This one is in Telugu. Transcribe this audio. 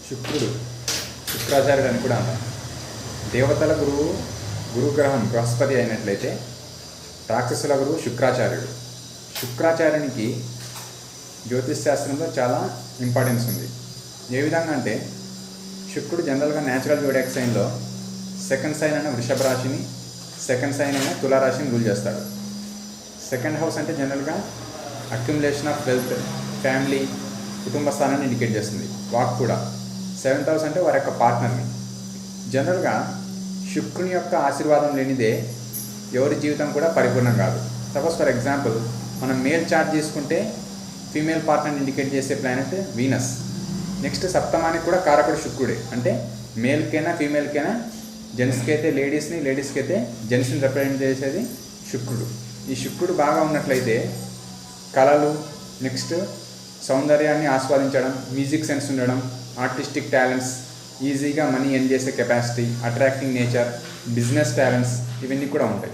శుక్రుడు శుక్రాచార్యుడు అని కూడా అంటాం. దేవతల గురువు గురుగ్రహం బృహస్పతి అయినట్లయితే రాక్షసుల గురువు శుక్రాచార్యుడు. శుక్రాచార్యునికి జ్యోతిష్ శాస్త్రంలో చాలా ఇంపార్టెన్స్ ఉంది. ఏ విధంగా అంటే శుక్రుడు జనరల్గా న్యాచురల్ జోడియాక్ సైన్లో సెకండ్ సైన్ అయిన వృషభ రాశిని, సెకండ్ సైన్ అయిన తులారాశిని రూల్ చేస్తాడు. సెకండ్ హౌస్ అంటే జనరల్గా అక్యుములేషన్ ఆఫ్ వెల్త్, ఫ్యామిలీ, కుటుంబ స్థానాన్ని ఇండికేట్ చేస్తుంది. వాక్ కూడా. సెవెంత్ హౌస్ అంటే వారి యొక్క పార్ట్నర్ని. జనరల్గా శుక్రుని యొక్క ఆశీర్వాదం లేనిదే ఎవరి జీవితం కూడా పరిపూర్ణం కాదు. సపోజ్ ఫర్ ఎగ్జాంపుల్ మనం మేల్ చార్ట్ తీసుకుంటే ఫీమేల్ పార్ట్నర్ని ఇండికేట్ చేసే ప్లానెట్ వీనస్. నెక్స్ట్ సప్తమానికి కూడా కారకుడు శుక్రుడే. అంటే మేల్కైనా ఫీమేల్కైనా, జెంట్స్కి అయితే లేడీస్ని, లేడీస్కి అయితే జెంట్స్ని రిప్రజెంట్ చేసేది శుక్రుడు. ఈ శుక్రుడు బాగా ఉన్నట్లయితే కళలు, నెక్స్ట్ సౌందర్యాన్ని ఆస్వాదించడం, మ్యూజిక్ సెన్స్ ఉండడం, ఆర్టిస్టిక్ టాలెంట్స్, ఈజీగా మనీ ఎర్న్ చేసే capacity, attracting nature, business talents ఇవన్నీ కూడా ఉంటాయి.